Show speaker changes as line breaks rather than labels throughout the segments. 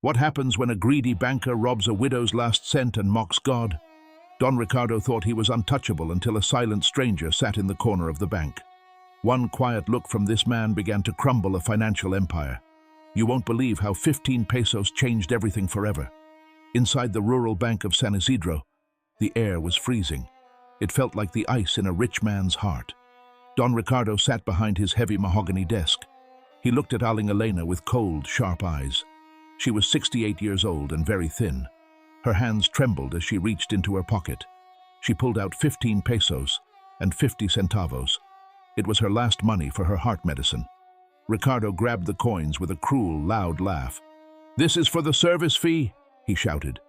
What happens when a greedy banker robs a widow's last cent and mocks God? Don Ricardo thought he was untouchable until a silent stranger sat in the corner of the bank. One quiet look from this man began to crumble a financial empire. You won't believe how 15 pesos changed everything forever. Inside the rural bank of San Isidro, the air was freezing. It felt like the ice in a rich man's heart. Don Ricardo sat behind his heavy mahogany desk. He looked at Aling Elena with cold, sharp eyes. She was 68 years old and very thin. Her hands trembled as she reached into her pocket. She pulled out 15 pesos and 50 centavos. It was her last money for her heart medicine. Ricardo grabbed the coins with a cruel, loud laugh. "This is for the service fee," he shouted.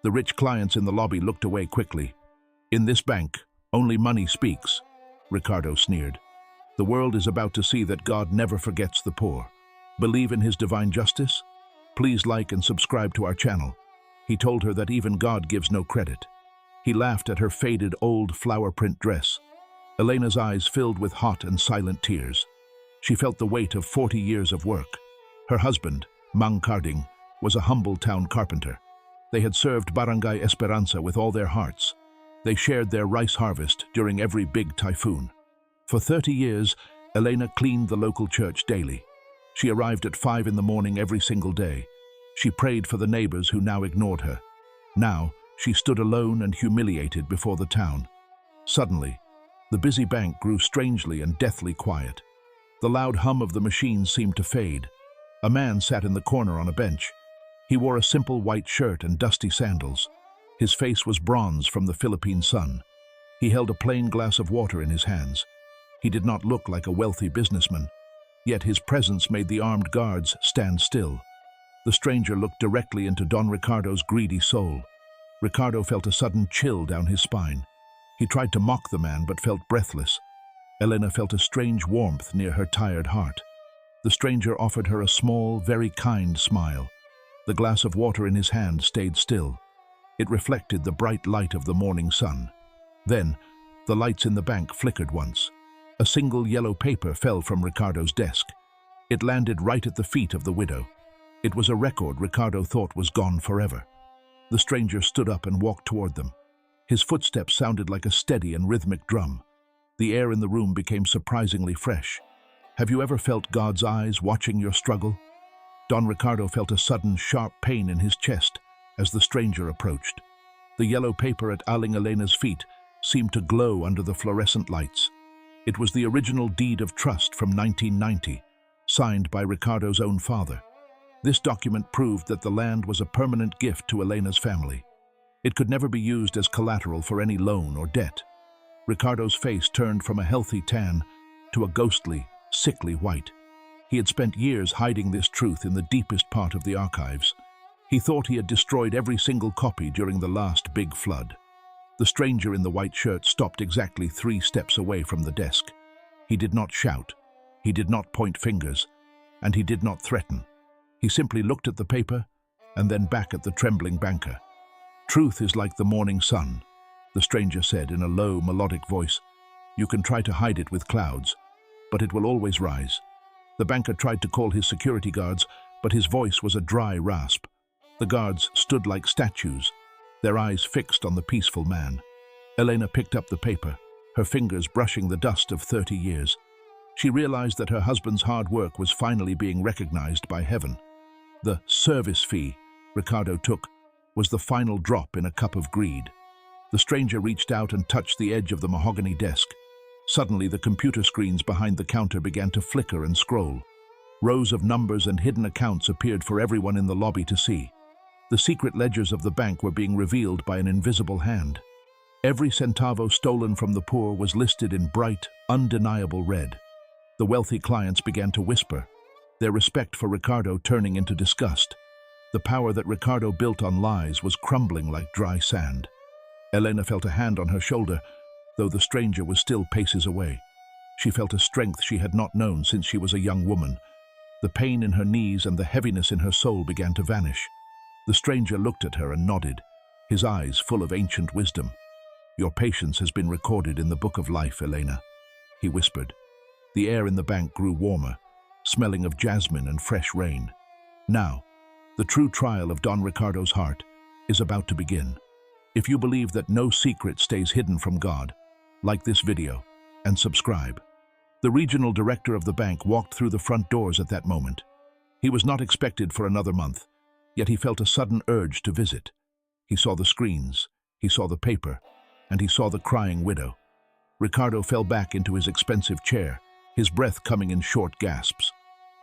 The rich clients in the lobby looked away quickly. "In this bank, only money speaks," Ricardo sneered. "The world is about to see that God never forgets the poor. Believe in his divine justice? Please like and subscribe to our channel." He told her that even God gives no credit. He laughed at her faded, old flower print dress. Elena's eyes filled with hot and silent tears. She felt the weight of 40 years of work. Her husband, Mang Carding, was a humble town carpenter. They had served Barangay Esperanza with all their hearts. They shared their rice harvest during every big typhoon. For 30 years, Elena cleaned the local church daily. She arrived at 5 in the morning every single day. She prayed for the neighbors who now ignored her. Now, she stood alone and humiliated before the town. Suddenly, the busy bank grew strangely and deathly quiet. The loud hum of the machines seemed to fade. A man sat in the corner on a bench. He wore a simple white shirt and dusty sandals. His face was bronze from the Philippine sun. He held a plain glass of water in his hands. He did not look like a wealthy businessman, yet his presence made the armed guards stand still. The stranger looked directly into Don Ricardo's greedy soul. Ricardo felt a sudden chill down his spine. He tried to mock the man but felt breathless. Elena felt a strange warmth near her tired heart. The stranger offered her a small, very kind smile. The glass of water in his hand stayed still. It reflected the bright light of the morning sun. Then, the lights in the bank flickered once. A single yellow paper fell from Ricardo's desk. It landed right at the feet of the widow. It was a record Ricardo thought was gone forever. The stranger stood up and walked toward them. His footsteps sounded like a steady and rhythmic drum. The air in the room became surprisingly fresh. Have you ever felt God's eyes watching your struggle? Don Ricardo felt a sudden, sharp pain in his chest as the stranger approached. The yellow paper at Aling Elena's feet seemed to glow under the fluorescent lights. It was the original deed of trust from 1990, signed by Ricardo's own father. This document proved that the land was a permanent gift to Elena's family. It could never be used as collateral for any loan or debt. Ricardo's face turned from a healthy tan to a ghostly, sickly white. He had spent years hiding this truth in the deepest part of the archives. He thought he had destroyed every single copy during the last big flood. The stranger in the white shirt stopped exactly 3 steps away from the desk. He did not shout, he did not point fingers, and he did not threaten. He simply looked at the paper and then back at the trembling banker. "Truth is like the morning sun," the stranger said in a low, melodic voice. "You can try to hide it with clouds, but it will always rise." The banker tried to call his security guards, but his voice was a dry rasp. The guards stood like statues, their eyes fixed on the peaceful man. Elena picked up the paper, her fingers brushing the dust of 30 years. She realized that her husband's hard work was finally being recognized by heaven. The service fee Ricardo took was the final drop in a cup of greed. The stranger reached out and touched the edge of the mahogany desk. Suddenly, the computer screens behind the counter began to flicker and scroll. Rows of numbers and hidden accounts appeared for everyone in the lobby to see. The secret ledgers of the bank were being revealed by an invisible hand. Every centavo stolen from the poor was listed in bright, undeniable red. The wealthy clients began to whisper, their respect for Ricardo turning into disgust. The power that Ricardo built on lies was crumbling like dry sand. Elena felt a hand on her shoulder, though the stranger was still paces away. She felt a strength she had not known since she was a young woman. The pain in her knees and the heaviness in her soul began to vanish. The stranger looked at her and nodded, his eyes full of ancient wisdom. "Your patience has been recorded in the book of life, Elena," he whispered. The air in the bank grew warmer, smelling of jasmine and fresh rain. "Now, The true trial of Don Ricardo's heart is about to begin. If you believe that no secret stays hidden from God, like this video and subscribe. The regional director of the bank walked through the front doors at that moment. He was not expected for another month, yet he felt a sudden urge to visit. He saw the screens, he saw the paper, and he saw the crying widow. Ricardo fell back into his expensive chair, his breath coming in short gasps.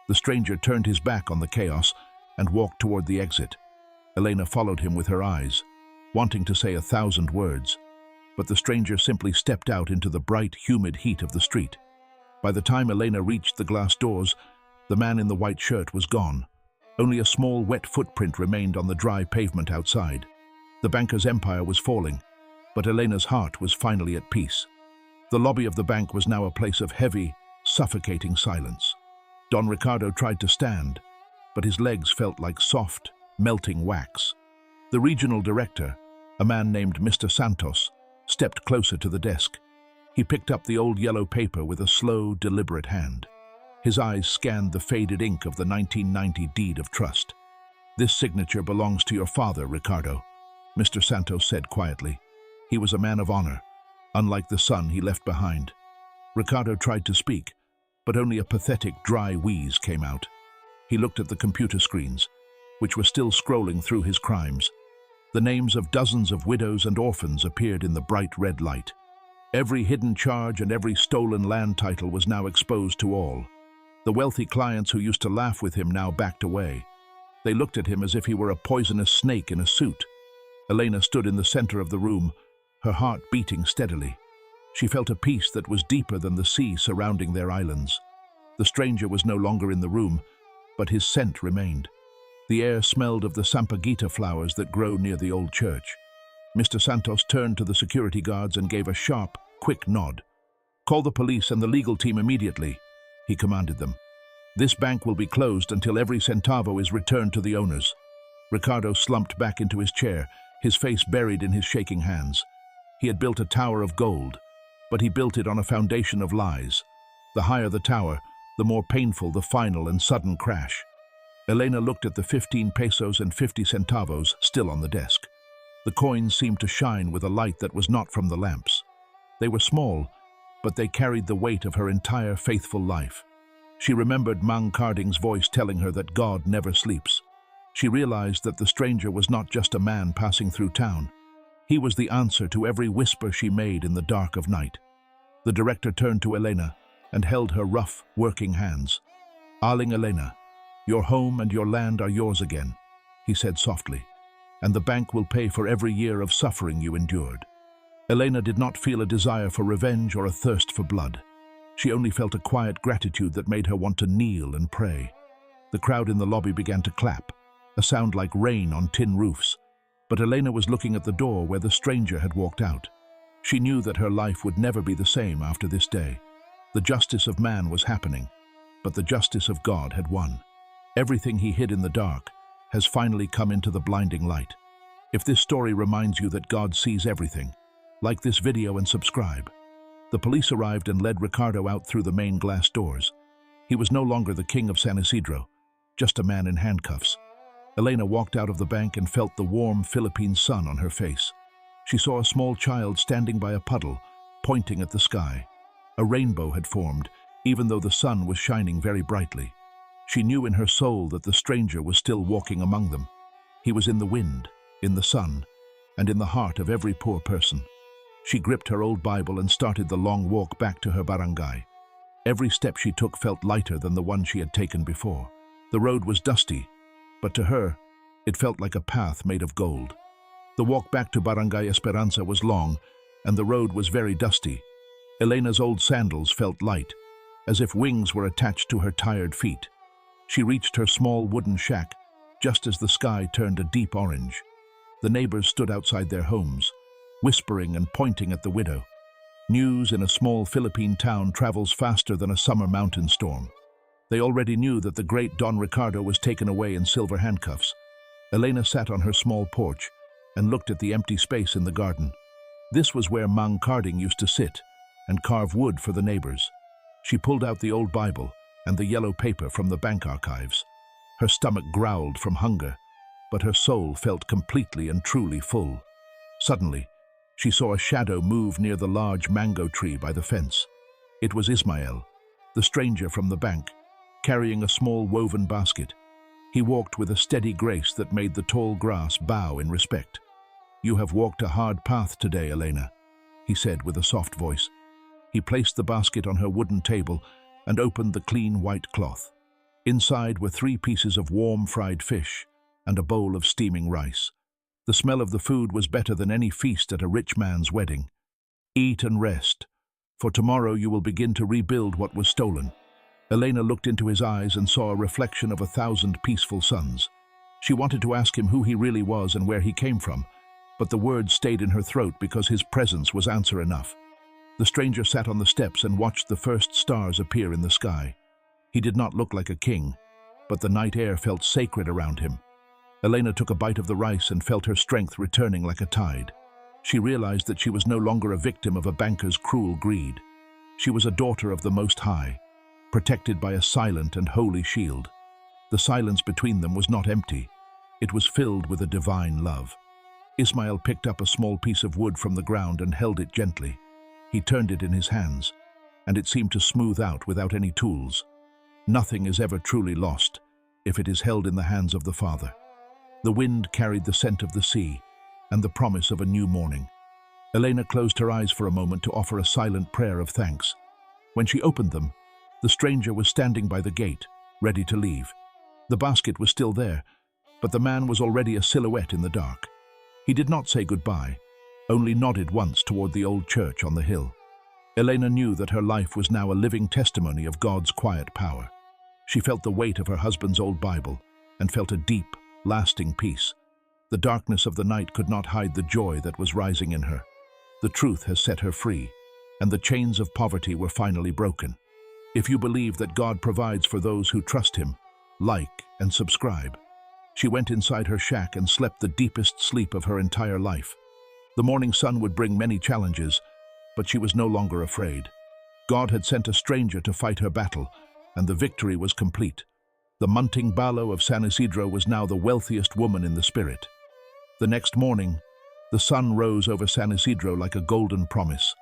The stranger turned his back on the chaos and walked toward the exit. Elena followed him with her eyes, wanting to say 1,000 words, but the stranger simply stepped out into the bright, humid heat of the street. By the time Elena reached the glass doors, the man in the white shirt was gone. Only a small, wet footprint remained on the dry pavement outside. The banker's empire was falling, but Elena's heart was finally at peace. The lobby of the bank was now a place of heavy, suffocating silence. Don Ricardo tried to stand, but his legs felt like soft, melting wax. The regional director, a man named Mr. Santos, stepped closer to the desk. He picked up the old yellow paper with a slow, deliberate hand. His eyes scanned the faded ink of the 1990 deed of trust. "This signature belongs to your father, Ricardo," Mr. Santos said quietly. He was a man of honor, unlike the son he left behind. Ricardo tried to speak, but only a pathetic, dry wheeze came out. He looked at the computer screens, which were still scrolling through his crimes. The names of dozens of widows and orphans appeared in the bright red light. Every hidden charge and every stolen land title was now exposed to all. The wealthy clients who used to laugh with him now backed away. They looked at him as if he were a poisonous snake in a suit. Elena stood in the center of the room, her heart beating steadily. She felt a peace that was deeper than the sea surrounding their islands. The stranger was no longer in the room, but his scent remained. The air smelled of the sampaguita flowers that grow near the old church. Mr. Santos turned to the security guards and gave a sharp, quick nod. "Call the police and the legal team immediately," he commanded them. "This bank will be closed until every centavo is returned to the owners." Ricardo slumped back into his chair, his face buried in his shaking hands. He had built a tower of gold, but he built it on a foundation of lies. The higher the tower, the more painful the final and sudden crash. Elena looked at the 15 pesos and 50 centavos still on the desk. The coins seemed to shine with a light that was not from the lamps. They were small, but they carried the weight of her entire faithful life. She remembered Mang Carding's voice telling her that God never sleeps. She realized that the stranger was not just a man passing through town. He was the answer to every whisper she made in the dark of night. The director turned to Elena and held her rough, working hands. "Darling Elena, your home and your land are yours again," he said softly, "and the bank will pay for every year of suffering you endured." Elena did not feel a desire for revenge or a thirst for blood. She only felt a quiet gratitude that made her want to kneel and pray. The crowd in the lobby began to clap, a sound like rain on tin roofs, but Elena was looking at the door where the stranger had walked out. She knew that her life would never be the same after this day. The justice of man was happening, but the justice of God had won. Everything he hid in the dark has finally come into the blinding light. If this story reminds you that God sees everything, like this video and subscribe. The police arrived and led Ricardo out through the main glass doors. He was no longer the king of San Isidro, just a man in handcuffs. Elena walked out of the bank and felt the warm Philippine sun on her face. She saw a small child standing by a puddle, pointing at the sky. A rainbow had formed, even though the sun was shining very brightly. She knew in her soul that the stranger was still walking among them. He was in the wind, in the sun, and in the heart of every poor person. She gripped her old Bible and started the long walk back to her barangay. Every step she took felt lighter than the one she had taken before. The road was dusty, but to her, it felt like a path made of gold. The walk back to Barangay Esperanza was long, and the road was very dusty. Elena's old sandals felt light, as if wings were attached to her tired feet. She reached her small wooden shack, just as the sky turned a deep orange. The neighbors stood outside their homes, whispering and pointing at the widow. News in a small Philippine town travels faster than a summer mountain storm. They already knew that the great Don Ricardo was taken away in silver handcuffs. Elena sat on her small porch and looked at the empty space in the garden. This was where Mang Carding used to sit and carve wood for the neighbors. She pulled out the old Bible and the yellow paper from the bank archives. Her stomach growled from hunger, but her soul felt completely and truly full. Suddenly, she saw a shadow move near the large mango tree by the fence. It was Ismail, the stranger from the bank, carrying a small woven basket. He walked with a steady grace that made the tall grass bow in respect. "You have walked a hard path today, Elena," he said with a soft voice. He placed the basket on her wooden table and opened the clean white cloth. Inside were 3 pieces of warm fried fish and a bowl of steaming rice. The smell of the food was better than any feast at a rich man's wedding. "Eat and rest, for tomorrow you will begin to rebuild what was stolen." Elena looked into his eyes and saw a reflection of 1,000 peaceful suns. She wanted to ask him who he really was and where he came from, but the words stayed in her throat because his presence was answer enough. The stranger sat on the steps and watched the first stars appear in the sky. He did not look like a king, but the night air felt sacred around him. Elena took a bite of the rice and felt her strength returning like a tide. She realized that she was no longer a victim of a banker's cruel greed. She was a daughter of the Most High, protected by a silent and holy shield. The silence between them was not empty. It was filled with a divine love. Ismail picked up a small piece of wood from the ground and held it gently. He turned it in his hands, and it seemed to smooth out without any tools. Nothing is ever truly lost if it is held in the hands of the Father. The wind carried the scent of the sea and the promise of a new morning. Elena closed her eyes for a moment to offer a silent prayer of thanks. When she opened them, the stranger was standing by the gate, ready to leave. The basket was still there, but the man was already a silhouette in the dark. He did not say goodbye, only nodded once toward the old church on the hill. Elena knew that her life was now a living testimony of God's quiet power. She felt the weight of her husband's old Bible and felt a deep, lasting peace. The darkness of the night could not hide the joy that was rising in her. The truth has set her free, and the chains of poverty were finally broken. If you believe that God provides for those who trust Him, like and subscribe. She went inside her shack and slept the deepest sleep of her entire life. The morning sun would bring many challenges, but she was no longer afraid. God had sent a stranger to fight her battle, and the victory was complete. The Munting Balo of San Isidro was now the wealthiest woman in the spirit. The next morning, the sun rose over San Isidro like a golden promise.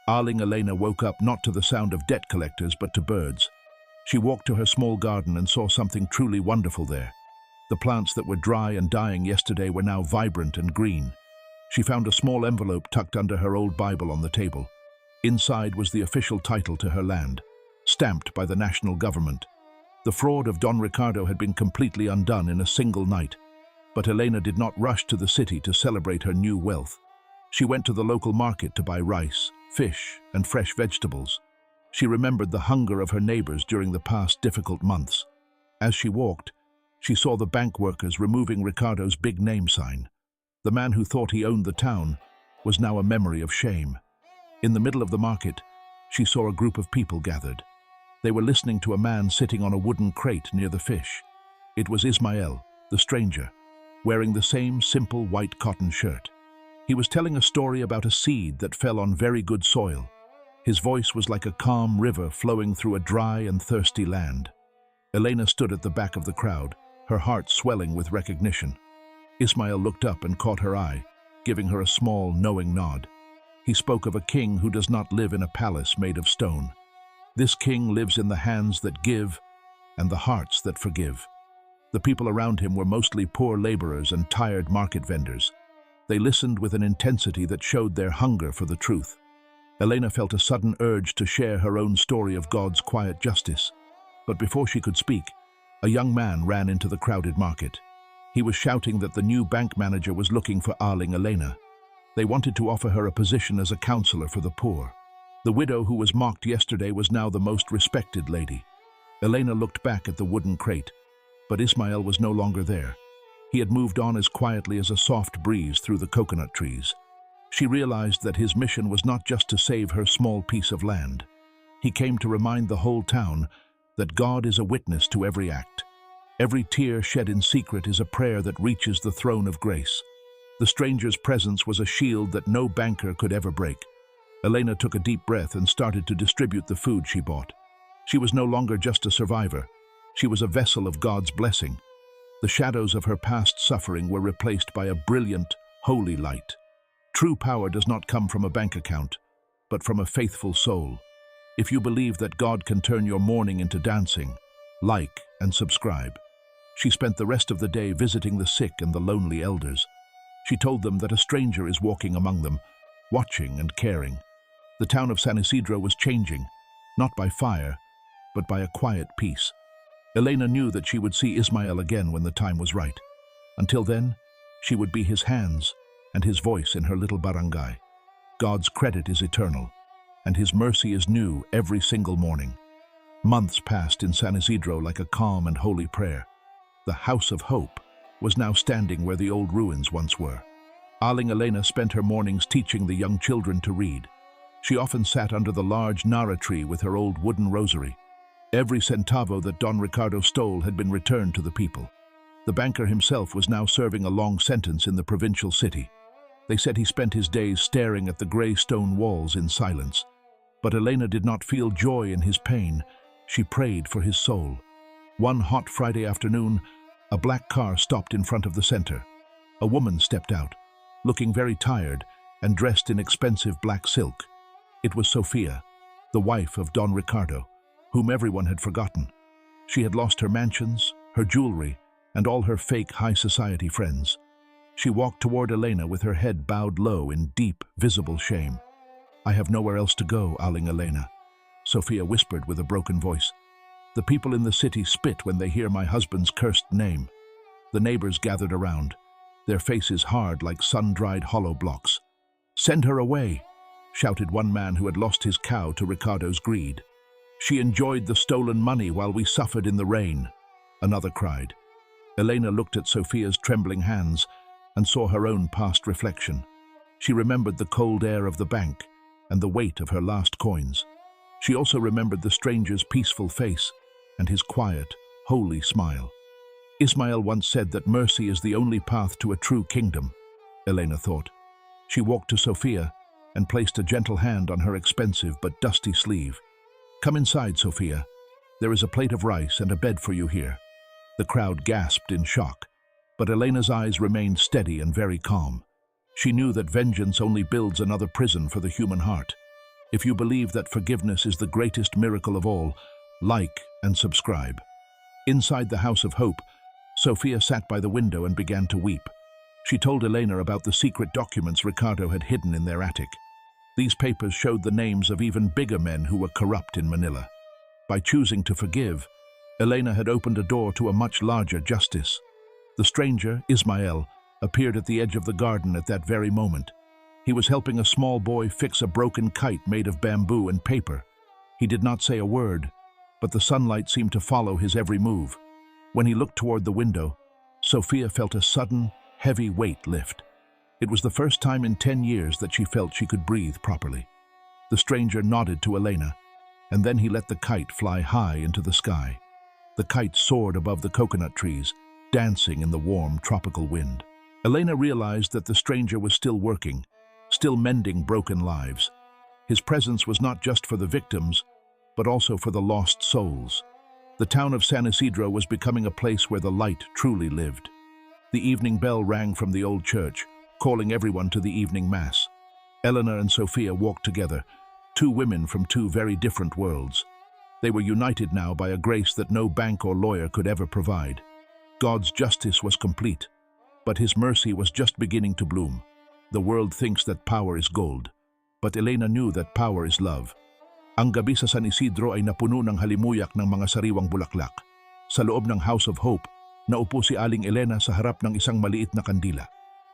Arling Elena woke up not to the sound of debt collectors but to birds. She walked to her small garden and saw something truly wonderful there. The plants that were dry and dying yesterday were now vibrant and green. She found a small envelope tucked under her old Bible on the table. Inside was the official title to her land, stamped by the national government. The fraud of Don Ricardo had been completely undone in a single night, but Elena did not rush to the city to celebrate her new wealth. She went to the local market to buy rice, fish, and fresh vegetables. She remembered the hunger of her neighbors during the past difficult months. As she walked, she saw the bank workers removing Ricardo's big name sign. The man who thought he owned the town was now a memory of shame. In the middle of the market, she saw a group of people gathered. They were listening to a man sitting on a wooden crate near the fish. It was Ismail, the stranger, wearing the same simple white cotton shirt. He was telling a story about a seed that fell on very good soil. His voice was like a calm river flowing through a dry and thirsty land. Elena stood at the back of the crowd, her heart swelling with recognition. Ismail looked up and caught her eye, giving her a small, knowing nod. He spoke of a king who does not live in a palace made of stone. This king lives in the hands that give and the hearts that forgive. The people around him were mostly poor laborers and tired market vendors. They listened with an intensity that showed their hunger for the truth. Elena felt a sudden urge to share her own story of God's quiet justice. But before she could speak, a young man ran into the crowded market. He was shouting that the new bank manager was looking for Arling Elena. They wanted to offer her a position as a counselor for the poor. The widow who was mocked yesterday was now the most respected lady. Elena looked back at the wooden crate, but Ismail was no longer there. He had moved on as quietly as a soft breeze through the coconut trees. She realized that his mission was not just to save her small piece of land. He came to remind the whole town that God is a witness to every act. Every tear shed in secret is a prayer that reaches the throne of grace. The stranger's presence was a shield that no banker could ever break. Elena took a deep breath and started to distribute the food she bought. She was no longer just a survivor. She was a vessel of God's blessing, The shadows of her past suffering were replaced by a brilliant, holy light. True power does not come from a bank account, but from a faithful soul. If you believe that God can turn your mourning into dancing, like and subscribe. She spent the rest of the day visiting the sick and the lonely elders. She told them that a stranger is walking among them, watching and caring. The town of San Isidro was changing, not by fire, but by a quiet peace. Elena knew that she would see Ismael again when the time was right. Until then, she would be his hands and his voice in her little barangay. God's credit is eternal, and his mercy is new every single morning. Months passed in San Isidro like a calm and holy prayer. The House of Hope was now standing where the old ruins once were. Aling Elena spent her mornings teaching the young children to read. She often sat under the large nara tree with her old wooden rosary. Every centavo that Don Ricardo stole had been returned to the people. The banker himself was now serving a long sentence in the provincial city. They said he spent his days staring at the gray stone walls in silence. But Elena did not feel joy in his pain. She prayed for his soul. One hot Friday afternoon, a black car stopped in front of the center. A woman stepped out, looking very tired and dressed in expensive black silk. It was Sofia, the wife of Don Ricardo, whom everyone had forgotten. She had lost her mansions, her jewelry, and all her fake high society friends. She walked toward Elena with her head bowed low in deep, visible shame. "I have nowhere else to go, Aling Elena," Sofia whispered with a broken voice. "The people in the city spit when they hear my husband's cursed name." The neighbors gathered around, their faces hard like sun-dried hollow blocks. "Send her away," shouted one man who had lost his cow to Ricardo's greed. "She enjoyed the stolen money while we suffered in the rain," another cried. Elena looked at Sofia's trembling hands and saw her own past reflection. She remembered the cold air of the bank and the weight of her last coins. She also remembered the stranger's peaceful face and his quiet, holy smile. Ismael once said that mercy is the only path to a true kingdom, Elena thought. She walked to Sofia and placed a gentle hand on her expensive but dusty sleeve. "Come inside, Sofia. There is a plate of rice and a bed for you here." The crowd gasped in shock, but Elena's eyes remained steady and very calm. She knew that vengeance only builds another prison for the human heart. If you believe that forgiveness is the greatest miracle of all, like and subscribe. Inside the House of Hope, Sofia sat by the window and began to weep. She told Elena about the secret documents Ricardo had hidden in their attic. These papers showed the names of even bigger men who were corrupt in Manila. By choosing to forgive, Elena had opened a door to a much larger justice. The stranger, Ismael, appeared at the edge of the garden at that very moment. He was helping a small boy fix a broken kite made of bamboo and paper. He did not say a word, but the sunlight seemed to follow his every move. When he looked toward the window, Sofia felt a sudden, heavy weight lift. It was the first time in 10 years that she felt she could breathe properly. The stranger nodded to Elena, and then he let the kite fly high into the sky. The kite soared above the coconut trees, dancing in the warm tropical wind. Elena realized that the stranger was still working, still mending broken lives. His presence was not just for the victims, but also for the lost souls. The town of San Isidro was becoming a place where the light truly lived. The evening bell rang from the old church, calling everyone to the evening mass. Elena and Sofia walked together, two women from two very different worlds. They were united now by a grace that no bank or lawyer could ever provide. God's justice was complete, but his mercy was just beginning to bloom. The world thinks that power is gold, but Elena knew that power is love. Ang gabi sa San Isidro ay napuno ng halimuyak ng mga sariwang bulaklak. Sa loob ng House of Hope, naupo si Aling Elena sa harap ng isang maliit na kandila.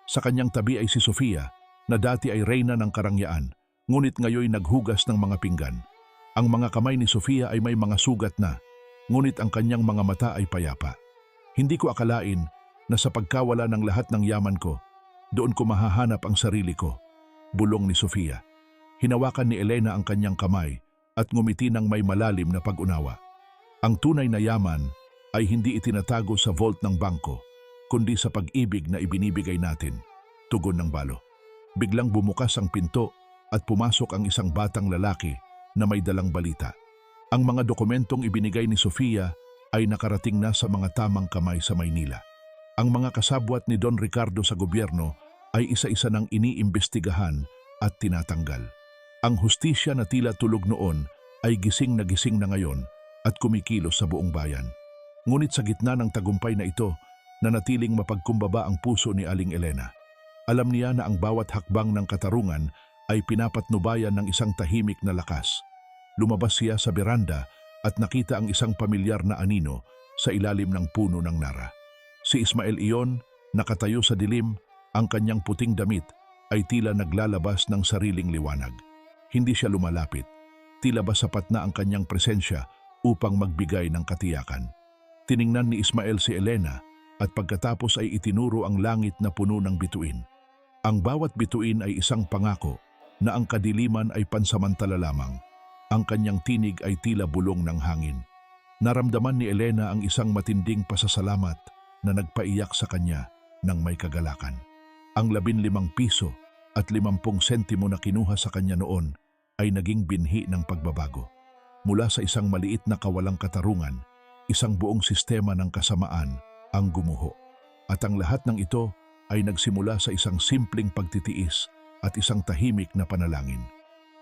Sa kanyang tabi ay si Sofia, na dati ay reyna ng karangyaan, ngunit ngayoy naghugas ng mga pinggan. Ang mga kamay ni Sofia ay may mga sugat na, ngunit ang kanyang mga mata ay payapa. "Hindi ko akalain na sa pagkawala ng lahat ng yaman ko, doon ko mahahanap ang sarili ko," bulong ni Sofia. Hinawakan ni Elena ang kanyang kamay at ngumiti ng may malalim na pag-unawa. Ang tunay na yaman ay hindi itinatago sa vault ng bangko, kundi sa pag-ibig na ibinibigay natin, tugon ng balo. Biglang bumukas ang pinto at pumasok ang isang batang lalaki na may dalang balita. Ang mga dokumentong ibinigay ni Sofia ay nakarating na sa mga tamang kamay sa Maynila. Ang mga kasabwat ni Don Ricardo sa gobyerno ay isa-isa nang iniimbestigahan at tinatanggal. Ang hustisya na tila tulog noon ay gising na ngayon at kumikilos sa buong bayan. Ngunit sa gitna ng tagumpay na ito, nanatiling mapagkumbaba ang puso ni Aling Elena. Alam niya na ang bawat hakbang ng katarungan ay pinapatnubayan ng isang tahimik na lakas. Lumabas siya sa beranda at nakita ang isang pamilyar na anino sa ilalim ng puno ng nara. Si Ismael iyon, nakatayo sa dilim, ang kanyang puting damit ay tila naglalabas ng sariling liwanag. Hindi siya lumalapit. Tila ba sapat na ang kanyang presensya upang magbigay ng katiyakan. Tiningnan ni Ismael si Elena at pagkatapos ay itinuro ang langit na puno ng bituin. Ang bawat bituin ay isang pangako na ang kadiliman ay pansamantala lamang. Ang kanyang tinig ay tila bulong ng hangin. Naramdaman ni Elena ang isang matinding pasasalamat na nagpaiyak sa kanya ng may kagalakan. Ang 15 piso at 50 sentimo na kinuha sa kanya noon ay naging binhi ng pagbabago. Mula sa isang maliit na kawalang katarungan, isang buong sistema ng kasamaan ang gumuho. At ang lahat ng ito ay nagsimula sa isang simpleng pagtitiis at isang tahimik na panalangin.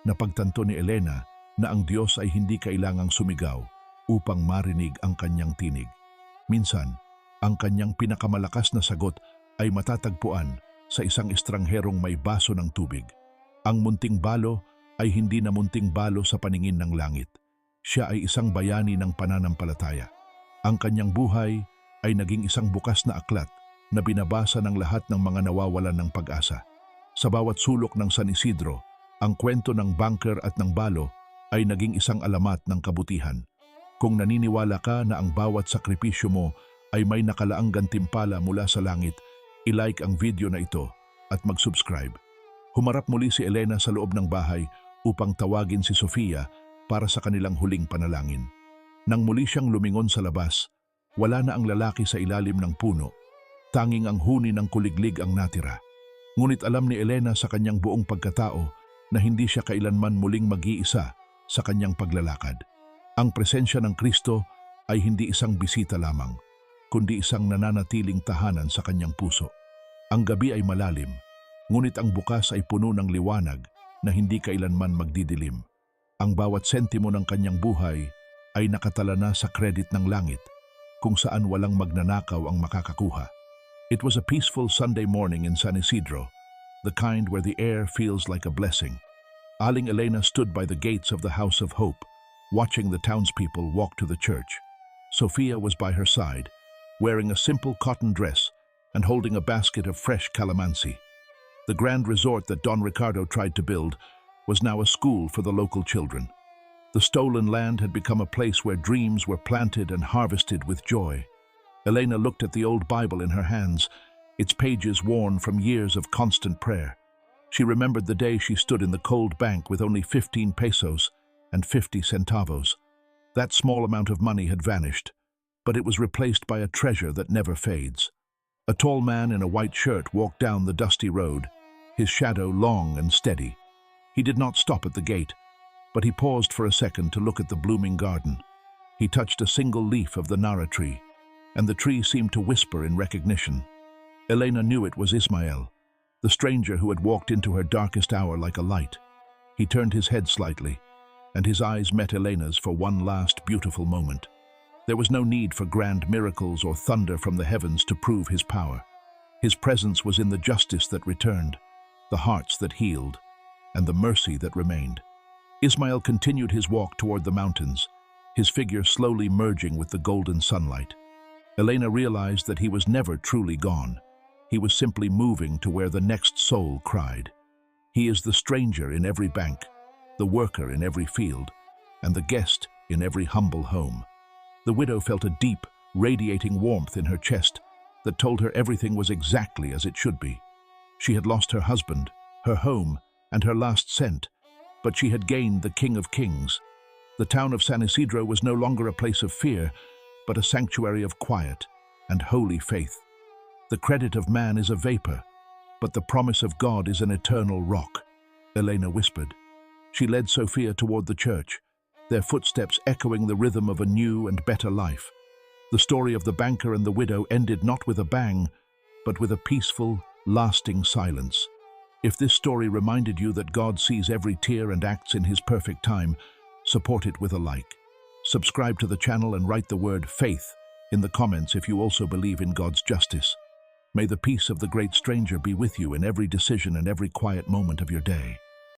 Napagtanto ni Elena na ang Diyos ay hindi kailangang sumigaw upang marinig ang kanyang tinig. Minsan, ang kanyang pinakamalakas na sagot ay matatagpuan sa isang estrangherong may baso ng tubig. Ang munting balo ay hindi na munting balo sa paningin ng langit. Siya ay isang bayani ng pananampalataya. Ang kanyang buhay ay naging isang bukas na aklat na binabasa ng lahat ng mga nawawalan ng pag-asa. Sa bawat sulok ng San Isidro, ang kwento ng banker at ng balo ay naging isang alamat ng kabutihan. Kung naniniwala ka na ang bawat sakripisyo mo ay may nakalaang gantimpala mula sa langit, i-like ang video na ito at mag-subscribe. Humarap muli si Elena sa loob ng bahay upang tawagin si Sofia para sa kanilang huling panalangin. Nang muli siyang lumingon sa labas, wala na ang lalaki sa ilalim ng puno. Tanging ang huni ng kuliglig ang natira. Ngunit alam ni Elena sa kanyang buong pagkatao na hindi siya kailanman muling mag-iisa sa kanyang paglalakad. Ang presensya ng Kristo ay hindi isang bisita lamang, kundi isang nananatiling tahanan sa kanyang puso. Ang gabi ay malalim, ngunit ang bukas ay puno ng liwanag na hindi kailanman magdidilim. Ang bawat sentimo ng kanyang buhay ay nakatala na sa credit ng langit, kung saan walang magnanakaw ang makakakuha. It was a peaceful Sunday morning in San Isidro, the kind where the air feels like a blessing. Aling Elena stood by the gates of the House of Hope, watching the townspeople walk to the church. Sofia was by her side, wearing a simple cotton dress and holding a basket of fresh calamansi. The grand resort that Don Ricardo tried to build was now a school for the local children. The stolen land had become a place where dreams were planted and harvested with joy. Elena looked at the old Bible in her hands, its pages worn from years of constant prayer. She remembered the day she stood in the cold bank with only 15 pesos and 50 centavos. That small amount of money had vanished, but it was replaced by a treasure that never fades. A tall man in a white shirt walked down the dusty road, his shadow long and steady. He did not stop at the gate, but he paused for a second to look at the blooming garden. He touched a single leaf of the nara tree, and the tree seemed to whisper in recognition. Elena knew it was Ismael, the stranger who had walked into her darkest hour like a light. He turned his head slightly, and his eyes met Elena's for one last beautiful moment. There was no need for grand miracles or thunder from the heavens to prove his power. His presence was in the justice that returned, the hearts that healed, and the mercy that remained. Ismael continued his walk toward the mountains, his figure slowly merging with the golden sunlight. Elena realized that he was never truly gone. He was simply moving to where the next soul cried. He is the stranger in every bank, the worker in every field, and the guest in every humble home. The widow felt a deep, radiating warmth in her chest that told her everything was exactly as it should be. She had lost her husband, her home, and her last cent, but she had gained the King of Kings. The town of San Isidro was no longer a place of fear, but a sanctuary of quiet and holy faith. The credit of man is a vapor, but the promise of God is an eternal rock, Elena whispered. She led Sofia toward the church, their footsteps echoing the rhythm of a new and better life. The story of the banker and the widow ended not with a bang, but with a peaceful, lasting silence. If this story reminded you that God sees every tear and acts in His perfect time, support it with a like. Subscribe to the channel and write the word faith in the comments if you also believe in God's justice. May the peace of the great stranger be with you in every decision and every quiet moment of your day.